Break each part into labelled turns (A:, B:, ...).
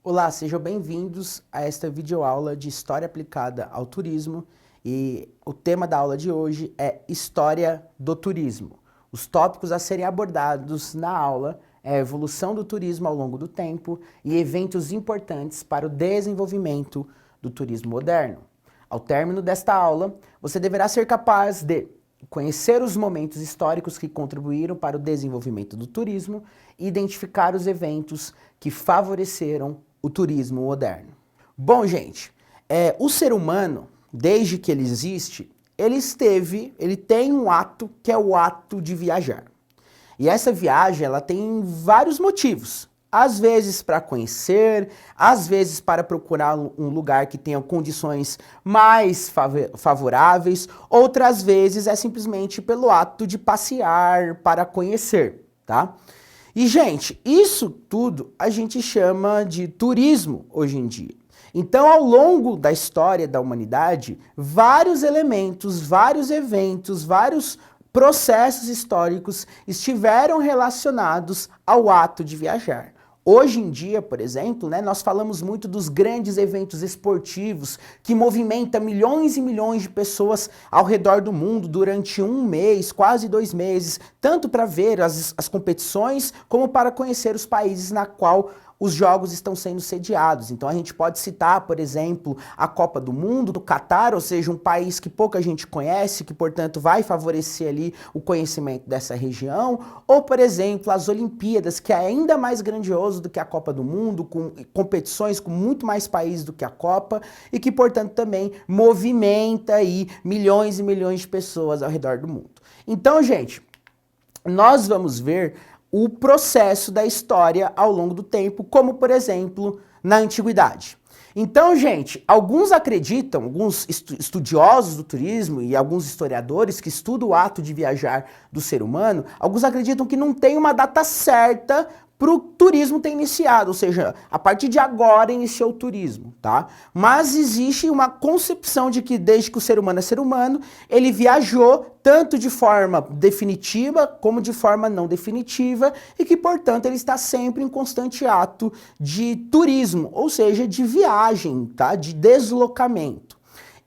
A: Olá, sejam bem-vindos a esta videoaula de História aplicada ao turismo e o tema da aula de hoje é História do Turismo. Os tópicos a serem abordados na aula é a evolução do turismo ao longo do tempo e eventos importantes para o desenvolvimento do turismo moderno. Ao término desta aula, você deverá ser capaz de conhecer os momentos históricos que contribuíram para o desenvolvimento do turismo e identificar os eventos que favoreceram o turismo moderno. Bom, gente, o ser humano, desde que ele existe, ele tem um ato que é o ato de viajar. E essa viagem, ela tem vários motivos. Às vezes para conhecer, às vezes para procurar um lugar que tenha condições mais favoráveis, outras vezes é simplesmente pelo ato de passear para conhecer, tá? E, gente, isso tudo a gente chama de turismo hoje em dia. Então, ao longo da história da humanidade, vários elementos, vários eventos, vários processos históricos estiveram relacionados ao ato de viajar. Hoje em dia, por exemplo, nós falamos muito dos grandes eventos esportivos que movimentam milhões e milhões de pessoas ao redor do mundo durante um mês, quase 2 meses, tanto para ver as competições como para conhecer os países na qual os jogos estão sendo sediados. Então a gente pode citar, por exemplo, a Copa do Mundo do Catar, ou seja, um país que pouca gente conhece, que portanto vai favorecer ali o conhecimento dessa região, ou por exemplo, as Olimpíadas, que é ainda mais grandioso do que a Copa do Mundo, com competições com muito mais países do que a Copa, e que portanto também movimenta aí milhões e milhões de pessoas ao redor do mundo. Então, gente, nós vamos ver o processo da história ao longo do tempo, como por exemplo na antiguidade. Então, gente, alguns acreditam, alguns estudiosos do turismo e alguns historiadores que estudam o ato de viajar do ser humano, alguns acreditam que não tem uma data certa para o turismo ter iniciado, ou seja, a partir de agora iniciou o turismo, tá? Mas existe uma concepção de que desde que o ser humano é ser humano, ele viajou tanto de forma definitiva como de forma não definitiva e que, portanto, ele está sempre em constante ato de turismo, ou seja, de viagem, tá? De deslocamento.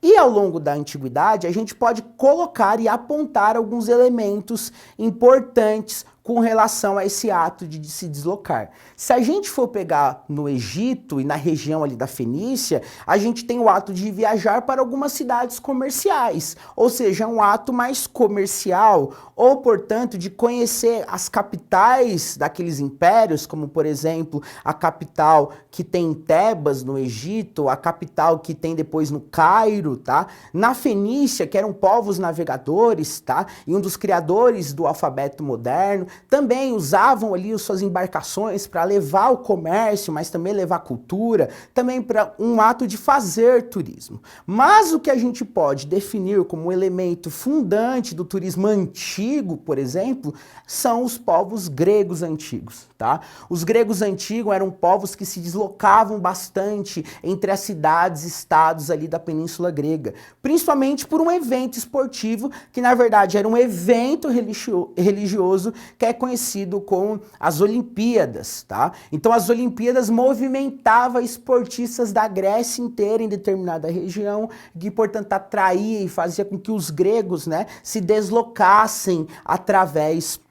A: E ao longo da antiguidade, a gente pode colocar e apontar alguns elementos importantes com relação a esse ato de se deslocar. Se a gente for pegar no Egito e na região ali da Fenícia, a gente tem o ato de viajar para algumas cidades comerciais, ou seja, um ato mais comercial, ou portanto de conhecer as capitais daqueles impérios, como por exemplo a capital que tem em Tebas no Egito, a capital que tem depois no Cairo, tá? Na Fenícia, que eram povos navegadores, tá? E um dos criadores do alfabeto moderno, também usavam ali as suas embarcações para levar o comércio, mas também levar cultura, também para um ato de fazer turismo. Mas o que a gente pode definir como um elemento fundante do turismo antigo, por exemplo, são os povos gregos antigos, tá? Os gregos antigos eram povos que se deslocavam bastante entre as cidades e estados ali da Península Grega, principalmente por um evento esportivo que na verdade era um evento religioso que é conhecido como as Olimpíadas, tá? Então as Olimpíadas movimentavam esportistas da Grécia inteira em determinada região, que portanto atraía e fazia com que os gregos, se deslocassem através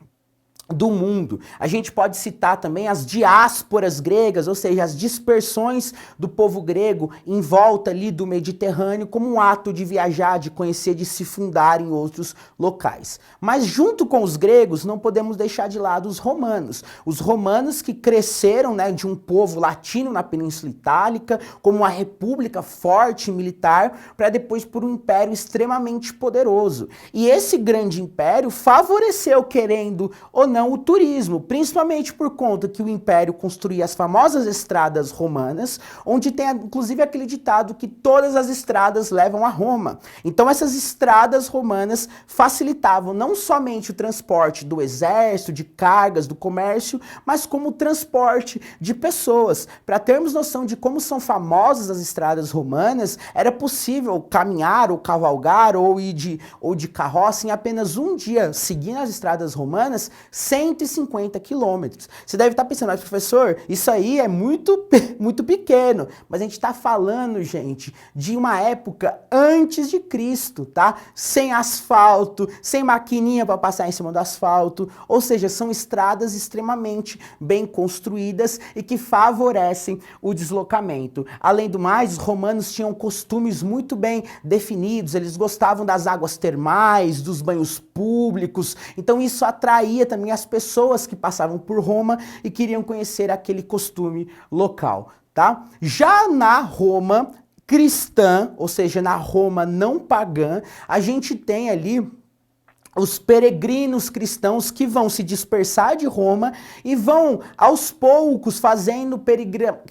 A: do mundo. A gente pode citar também as diásporas gregas, ou seja, as dispersões do povo grego em volta ali do Mediterrâneo como um ato de viajar, de conhecer, de se fundar em outros locais. Mas junto com os gregos não podemos deixar de lado os romanos. Os romanos que cresceram de um povo latino na Península Itálica como uma república forte militar para depois por um império extremamente poderoso. E esse grande império favoreceu, querendo ou não, o turismo, principalmente por conta que o Império construía as famosas estradas romanas, onde tem inclusive aquele ditado que todas as estradas levam a Roma. Então essas estradas romanas facilitavam não somente o transporte do exército, de cargas, do comércio, mas como o transporte de pessoas. Para termos noção de como são famosas as estradas romanas, era possível caminhar ou cavalgar ou ir de carroça em apenas um dia, seguindo as estradas romanas, 150 quilômetros. Você deve estar pensando, mas professor, isso aí é muito pequeno. Mas a gente está falando, gente, de uma época antes de Cristo, tá? Sem asfalto, sem maquininha para passar em cima do asfalto. Ou seja, são estradas extremamente bem construídas e que favorecem o deslocamento. Além do mais, os romanos tinham costumes muito bem definidos, eles gostavam das águas termais, dos banhos públicos, então isso atraía também as pessoas que passavam por Roma e queriam conhecer aquele costume local, tá? Já na Roma cristã, ou seja, na Roma não pagã, a gente tem ali os peregrinos cristãos que vão se dispersar de Roma e vão, aos poucos, fazendo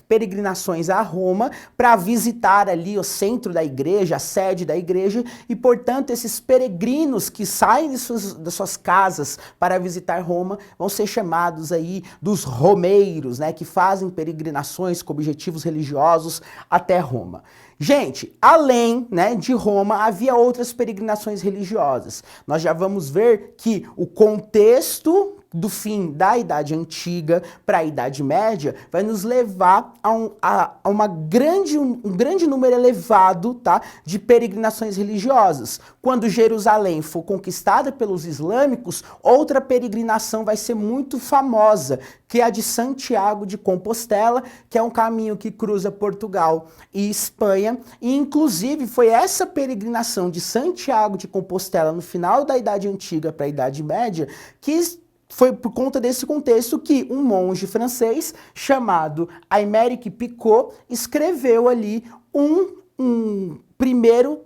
A: peregrinações a Roma para visitar ali o centro da igreja, a sede da igreja, e, portanto, esses peregrinos que saem das suas casas para visitar Roma vão ser chamados aí dos romeiros, né, que fazem peregrinações com objetivos religiosos até Roma. Gente, além, né, de Roma, havia outras peregrinações religiosas. Nós já vamos ver que o contexto do fim da Idade Antiga para a Idade Média vai nos levar a um grande número elevado, tá, de peregrinações religiosas. Quando Jerusalém for conquistada pelos islâmicos, outra peregrinação vai ser muito famosa, que é a de Santiago de Compostela, que é um caminho que cruza Portugal e Espanha. E, inclusive, foi essa peregrinação de Santiago de Compostela no final da Idade Antiga para a Idade Média que foi por conta desse contexto que um monge francês chamado Aymeric Picot escreveu ali um primeiro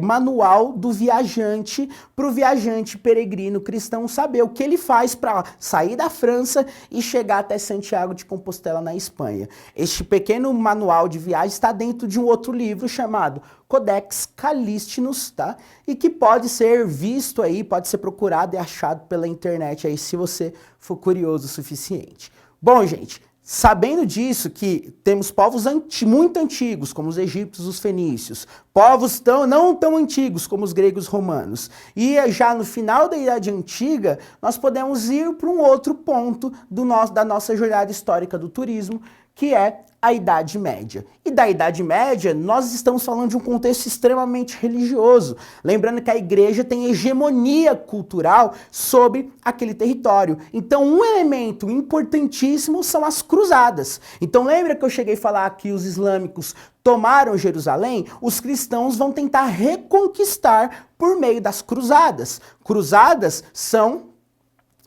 A: manual do viajante para o viajante peregrino cristão saber o que ele faz para sair da França e chegar até Santiago de Compostela na Espanha. Este pequeno manual de viagem está dentro de um outro livro chamado Codex Callistinus, tá? E que pode ser visto aí, pode ser procurado e achado pela internet aí, se você for curioso o suficiente. Bom, gente, sabendo disso, que temos povos muito antigos, como os egípcios, os fenícios, povos não tão antigos como os gregos romanos, e já no final da Idade Antiga, nós podemos ir para um outro ponto da nossa jornada histórica do turismo, que é a Idade Média. E da Idade Média, nós estamos falando de um contexto extremamente religioso. Lembrando que a igreja tem hegemonia cultural sobre aquele território. Então, um elemento importantíssimo são as cruzadas. Então, lembra que eu cheguei a falar que os islâmicos tomaram Jerusalém? Os cristãos vão tentar reconquistar por meio das cruzadas. Cruzadas são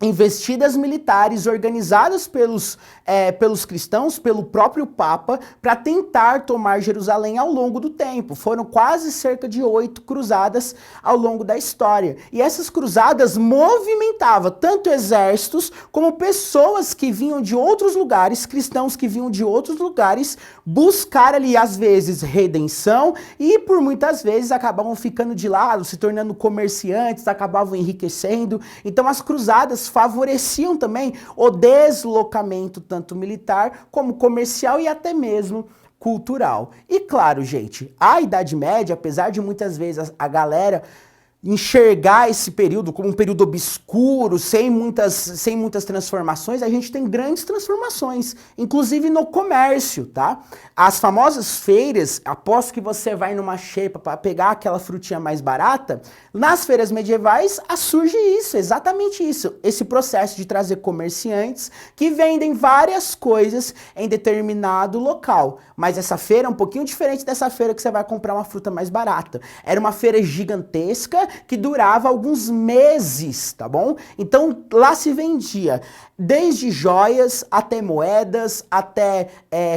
A: investidas militares organizadas pelos cristãos, pelo próprio Papa, para tentar tomar Jerusalém ao longo do tempo. Foram quase cerca de 8 cruzadas ao longo da história. E essas cruzadas movimentavam tanto exércitos como pessoas que vinham de outros lugares, cristãos que vinham de outros lugares, buscar ali, às vezes, redenção e, por muitas vezes, acabavam ficando de lado, se tornando comerciantes, acabavam enriquecendo. Então, as cruzadas favoreciam também o deslocamento tanto militar como comercial e até mesmo cultural. E claro, gente, a Idade Média, apesar de muitas vezes a galera enxergar esse período como um período obscuro, sem muitas transformações, a gente tem grandes transformações, inclusive no comércio, tá? As famosas feiras, após que você vai numa xepa para pegar aquela frutinha mais barata, nas feiras medievais surge isso, exatamente isso, esse processo de trazer comerciantes que vendem várias coisas em determinado local. Mas essa feira é um pouquinho diferente dessa feira que você vai comprar uma fruta mais barata. Era uma feira gigantesca que durava alguns meses, tá bom? Então lá se vendia desde joias até moedas, até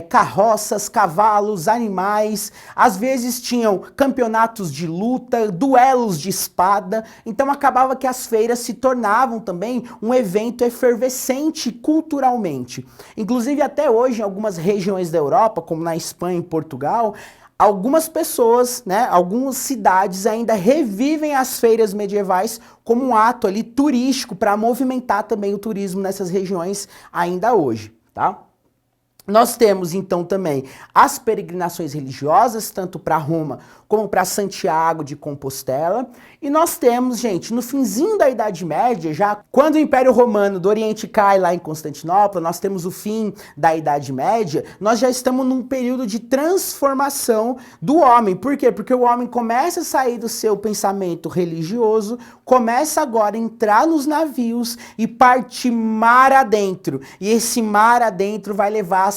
A: carroças, cavalos, animais. Às vezes tinham campeonatos de luta, duelos de espada. Então acabava que as feiras se tornavam também um evento efervescente culturalmente. Inclusive até hoje em algumas regiões da Europa, como na Espanha e Portugal, algumas pessoas, né, algumas cidades ainda revivem as feiras medievais como um ato ali turístico para movimentar também o turismo nessas regiões ainda hoje, tá? Nós temos então também as peregrinações religiosas, tanto para Roma como para Santiago de Compostela. E nós temos, gente, no finzinho da Idade Média, já quando o Império Romano do Oriente cai lá em Constantinopla, nós temos o fim da Idade Média, nós já estamos num período de transformação do homem. Por quê? Porque o homem começa a sair do seu pensamento religioso, começa agora a entrar nos navios e partir mar adentro. E esse mar adentro vai levar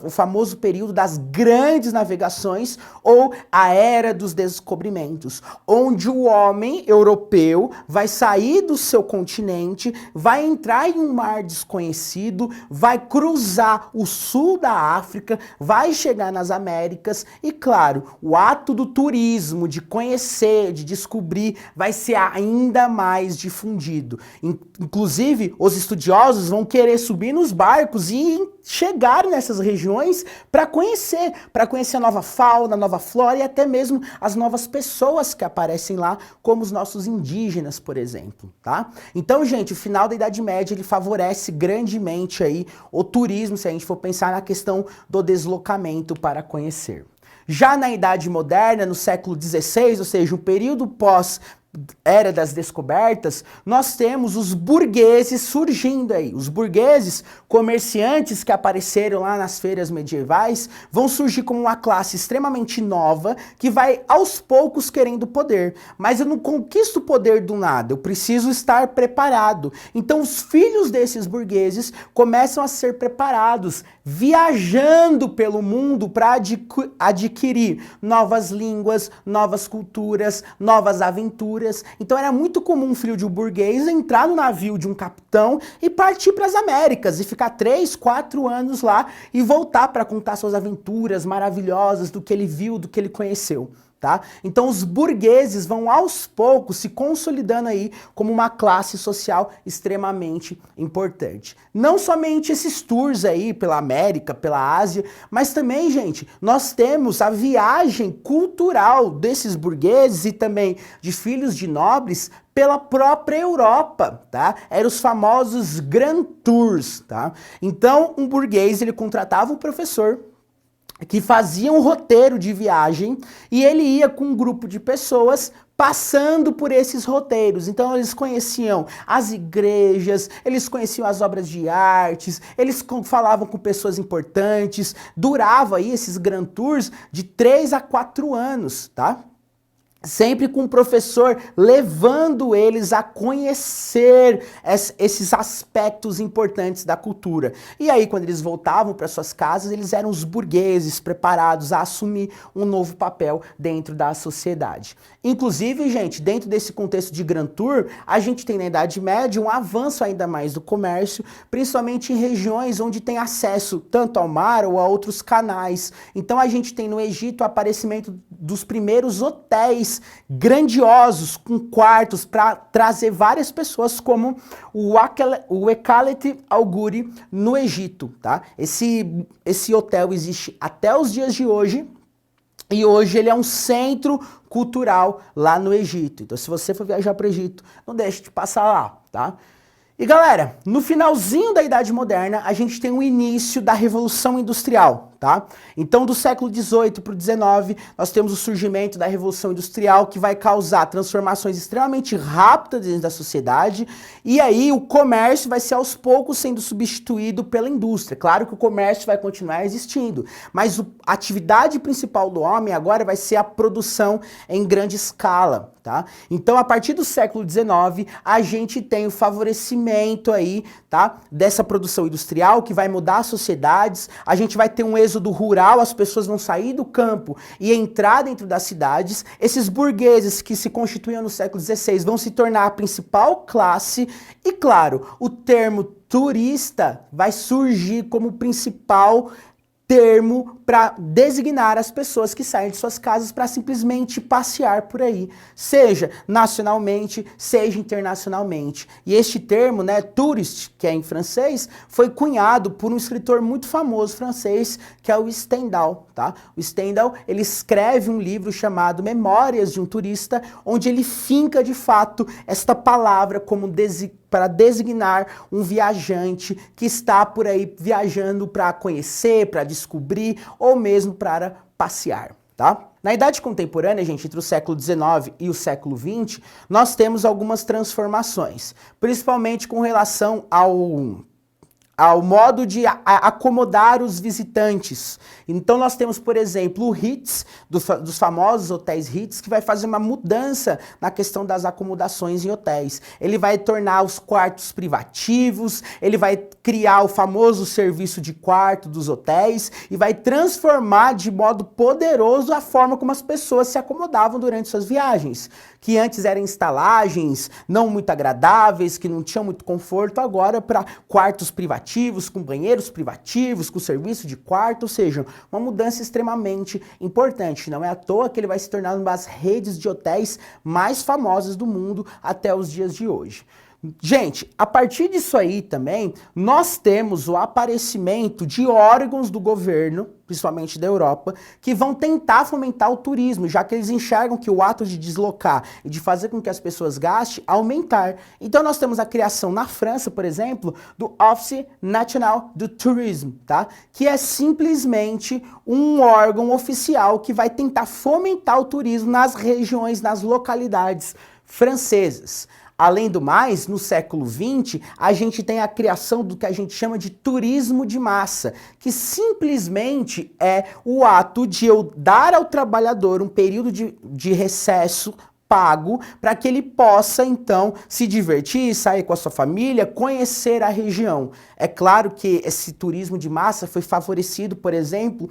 A: o famoso período das grandes navegações ou a Era dos Descobrimentos, onde o homem europeu vai sair do seu continente, vai entrar em um mar desconhecido, vai cruzar o sul da África, vai chegar nas Américas e, claro, o ato do turismo, de conhecer, de descobrir, vai ser ainda mais difundido. Inclusive, os estudiosos vão querer subir nos barcos e chegar nessas regiões para conhecer a nova fauna, a nova flora e até mesmo as novas pessoas que aparecem lá, como os nossos indígenas, por exemplo, tá? Então, gente, o final da Idade Média, ele favorece grandemente aí o turismo, se a gente for pensar na questão do deslocamento para conhecer. Já na Idade Moderna, no século XVI, ou seja, um período pós Era das Descobertas, nós temos os burgueses surgindo aí. Os burgueses, comerciantes que apareceram lá nas feiras medievais, vão surgir como uma classe extremamente nova que vai aos poucos querendo poder. Mas eu não conquisto o poder do nada, eu preciso estar preparado. Então os filhos desses burgueses começam a ser preparados, viajando pelo mundo para adquirir novas línguas, novas culturas, novas aventuras. Então era muito comum um filho de um burguês entrar no navio de um capitão e partir para as Américas e ficar 3, 4 anos lá e voltar para contar suas aventuras maravilhosas do que ele viu, do que ele conheceu. Tá? Então os burgueses vão aos poucos se consolidando aí como uma classe social extremamente importante. Não somente esses tours aí pela América, pela Ásia, mas também, gente, nós temos a viagem cultural desses burgueses e também de filhos de nobres pela própria Europa, tá? Eram os famosos Grand Tours, tá? Então um burguês, ele contratava um professor que fazia um roteiro de viagem e ele ia com um grupo de pessoas passando por esses roteiros. Então eles conheciam as igrejas, eles conheciam as obras de artes, eles falavam com pessoas importantes. Durava aí esses Grand Tours de 3 a 4 anos, tá? Sempre com o professor levando eles a conhecer esses aspectos importantes da cultura. E aí, quando eles voltavam para suas casas, eles eram os burgueses preparados a assumir um novo papel dentro da sociedade. Inclusive, gente, dentro desse contexto de Grand Tour, a gente tem na Idade Média um avanço ainda mais do comércio, principalmente em regiões onde tem acesso tanto ao mar ou a outros canais. Então a gente tem no Egito o aparecimento dos primeiros hotéis grandiosos, com quartos para trazer várias pessoas, como o Ekhalet Al-Guri no Egito, tá? Esse hotel existe até os dias de hoje, e hoje ele é um centro cultural lá no Egito. Então, se você for viajar para o Egito, não deixe de passar lá, tá? E galera, no finalzinho da Idade Moderna, a gente tem o início da Revolução Industrial, tá? Então, do século XVIII para o XIX, nós temos o surgimento da Revolução Industrial, que vai causar transformações extremamente rápidas dentro da sociedade, e aí o comércio vai ser aos poucos sendo substituído pela indústria. Claro que o comércio vai continuar existindo, mas a atividade principal do homem agora vai ser a produção em grande escala, tá? Então, a partir do século XIX, a gente tem o favorecimento aí, tá? Dessa produção industrial que vai mudar as sociedades, a gente vai ter um êxodo rural, as pessoas vão sair do campo e entrar dentro das cidades. Esses burgueses que se constituíam no século XVI vão se tornar a principal classe e, claro, o termo turista vai surgir como principal termo para designar as pessoas que saem de suas casas para simplesmente passear por aí, seja nacionalmente, seja internacionalmente. E este termo, né, touriste, que é em francês, foi cunhado por um escritor muito famoso francês, que é o Stendhal, tá? O Stendhal, ele escreve um livro chamado Memórias de um Turista, onde ele finca de fato esta palavra como para designar um viajante que está por aí viajando para conhecer, para descobrir ou mesmo para passear, tá? Na Idade Contemporânea, gente, entre o século XIX e o século XX, nós temos algumas transformações, principalmente com relação ao modo de acomodar os visitantes. Então nós temos, por exemplo, o Ritz, dos famosos hotéis Ritz, que vai fazer uma mudança na questão das acomodações em hotéis. Ele vai tornar os quartos privativos, ele vai criar o famoso serviço de quarto dos hotéis e vai transformar de modo poderoso a forma como as pessoas se acomodavam durante suas viagens, que antes eram estalagens não muito agradáveis, que não tinham muito conforto, agora para quartos privativos, com banheiros privativos, com serviço de quarto, ou seja, uma mudança extremamente importante. Não é à toa que ele vai se tornar uma das redes de hotéis mais famosas do mundo até os dias de hoje. Gente, a partir disso aí também, nós temos o aparecimento de órgãos do governo, principalmente da Europa, que vão tentar fomentar o turismo, já que eles enxergam que o ato de deslocar e de fazer com que as pessoas gastem, aumentar. Então nós temos a criação na França, por exemplo, do Office National du Tourisme, tá? Que é simplesmente um órgão oficial que vai tentar fomentar o turismo nas regiões, nas localidades francesas. Além do mais, no século XX, a gente tem a criação do que a gente chama de turismo de massa, que simplesmente é o ato de eu dar ao trabalhador um período de recesso pago para que ele possa, então, se divertir, sair com a sua família, conhecer a região. É claro que esse turismo de massa foi favorecido, por exemplo,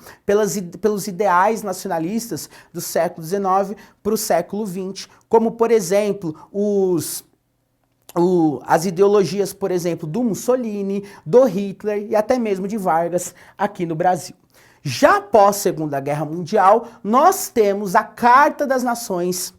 A: pelos ideais nacionalistas do século XIX para o século XX, como, por exemplo, as ideologias, por exemplo, do Mussolini, do Hitler e até mesmo de Vargas aqui no Brasil. Já após a Segunda Guerra Mundial, nós temos a Carta das Nações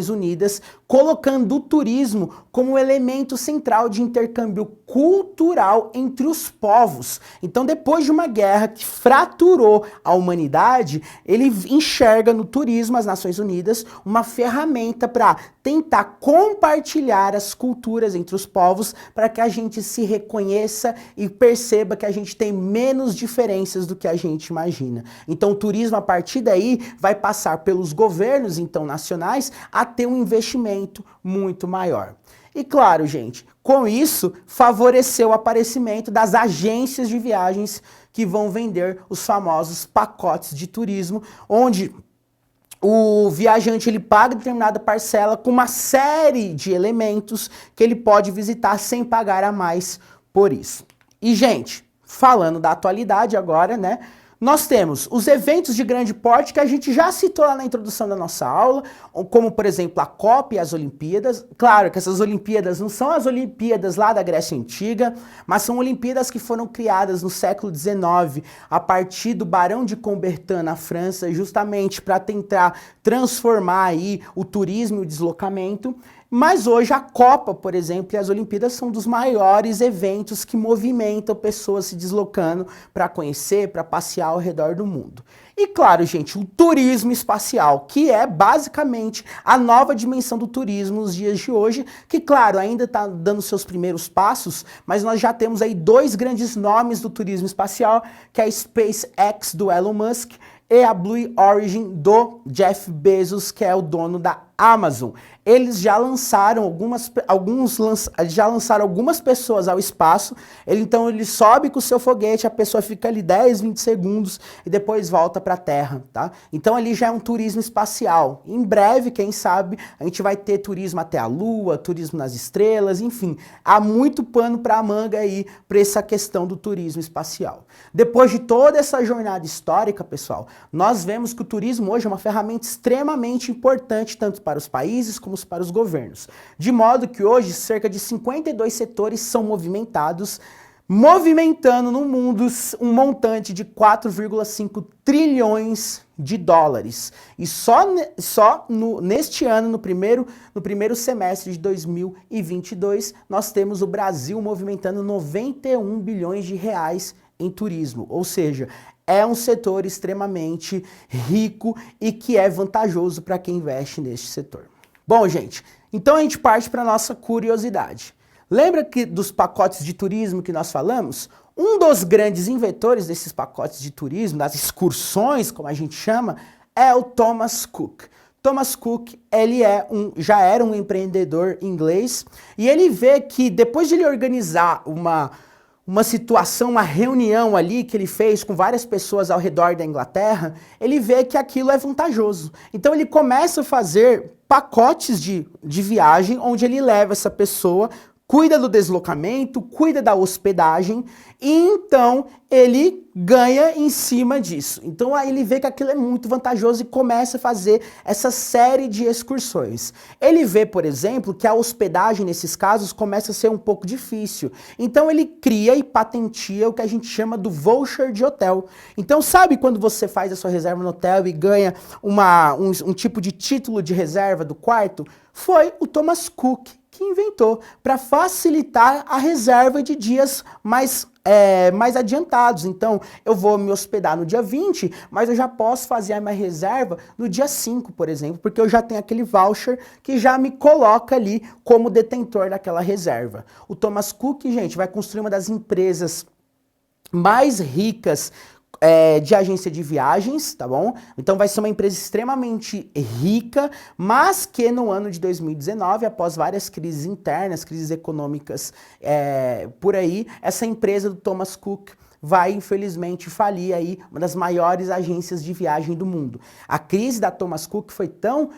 A: Unidas, colocando o turismo como elemento central de intercâmbio cultural entre os povos. Então, depois de uma guerra que fraturou a humanidade, ele enxerga no turismo, as Nações Unidas, uma ferramenta para tentar compartilhar as culturas entre os povos, para que a gente se reconheça e perceba que a gente tem menos diferenças do que a gente imagina. Então, o turismo, a partir daí, vai passar pelos governos, então, nacionais, a ter um investimento muito maior. E claro, gente, com isso, favoreceu o aparecimento das agências de viagens que vão vender os famosos pacotes de turismo, onde o viajante ele paga determinada parcela com uma série de elementos que ele pode visitar sem pagar a mais por isso. E, gente, falando da atualidade agora, né? Nós temos os eventos de grande porte que a gente já citou lá na introdução da nossa aula, como, por exemplo, a Copa e as Olimpíadas. Claro que essas Olimpíadas não são as Olimpíadas lá da Grécia Antiga, mas são Olimpíadas que foram criadas no século XIX, a partir do Barão de Coubertin, na França, justamente para tentar transformar aí o turismo e o deslocamento. Mas hoje a Copa, por exemplo, e as Olimpíadas são dos maiores eventos que movimentam pessoas se deslocando para conhecer, para passear ao redor do mundo. E claro, gente, o turismo espacial, que é basicamente a nova dimensão do turismo nos dias de hoje, que claro, ainda está dando seus primeiros passos, mas nós já temos aí dois grandes nomes do turismo espacial, que é a SpaceX do Elon Musk e a Blue Origin do Jeff Bezos, que é o dono da Amazon. Eles já lançaram algumas pessoas ao espaço. Então ele sobe com o seu foguete, a pessoa fica ali 10, 20 segundos e depois volta para a Terra, tá? Então ali já é um turismo espacial. Em breve, quem sabe, a gente vai ter turismo até a Lua, turismo nas estrelas, enfim. Há muito pano para a manga aí para essa questão do turismo espacial. Depois de toda essa jornada histórica, pessoal, nós vemos que o turismo hoje é uma ferramenta extremamente importante tanto para os países como para os governos. De modo que hoje cerca de 52 setores são movimentando no mundo um montante de 4,5 trilhões de dólares. E neste ano, no primeiro semestre de 2022, nós temos o Brasil movimentando 91 bilhões de reais em turismo, ou seja, é um setor extremamente rico e que é vantajoso para quem investe neste setor. Bom, gente, então a gente parte para a nossa curiosidade. Lembra que dos pacotes de turismo que nós falamos? Um dos grandes inventores desses pacotes de turismo, das excursões, como a gente chama, é o Thomas Cook. Thomas Cook, ele já era um empreendedor inglês e ele vê que depois de ele organizar uma situação, uma reunião ali que ele fez com várias pessoas ao redor da Inglaterra, ele vê que aquilo é vantajoso. Então ele começa a fazer pacotes de viagem onde ele leva essa pessoa, cuida do deslocamento, cuida da hospedagem e então ele ganha em cima disso. Então aí ele vê que aquilo é muito vantajoso e começa a fazer essa série de excursões. Ele vê, por exemplo, que a hospedagem nesses casos começa a ser um pouco difícil. Então ele cria e patenteia o que a gente chama do voucher de hotel. Então sabe quando você faz a sua reserva no hotel e ganha um tipo de título de reserva do quarto? Foi o Thomas Cook que inventou para facilitar a reserva de dias mais adiantados. Então, eu vou me hospedar no dia 20, mas eu já posso fazer a minha reserva no dia 5, por exemplo, porque eu já tenho aquele voucher que já me coloca ali como detentor daquela reserva. O Thomas Cook, gente, vai construir uma das empresas mais ricas de agência de viagens, tá bom? Então vai ser uma empresa extremamente rica, mas que no ano de 2019, após várias crises internas, crises econômicas por aí, essa empresa do Thomas Cook vai, infelizmente, falir aí uma das maiores agências de viagem do mundo. A crise da Thomas Cook foi tão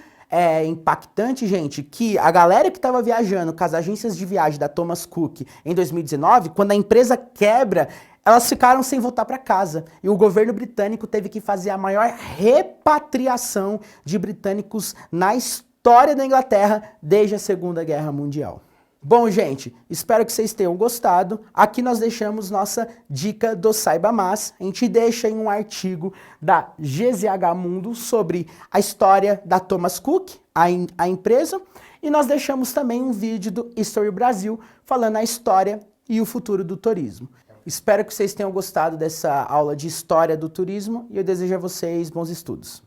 A: impactante, gente, que a galera que estava viajando com as agências de viagem da Thomas Cook em 2019, quando a empresa quebra, elas ficaram sem voltar para casa. E o governo britânico teve que fazer a maior repatriação de britânicos na história da Inglaterra desde a Segunda Guerra Mundial. Bom, gente, espero que vocês tenham gostado. Aqui nós deixamos nossa dica do Saiba Mais. A gente deixa em um artigo da GZH Mundo sobre a história da Thomas Cook, a empresa. E nós deixamos também um vídeo do History Brasil falando a história e o futuro do turismo. Espero que vocês tenham gostado dessa aula de história do turismo e eu desejo a vocês bons estudos.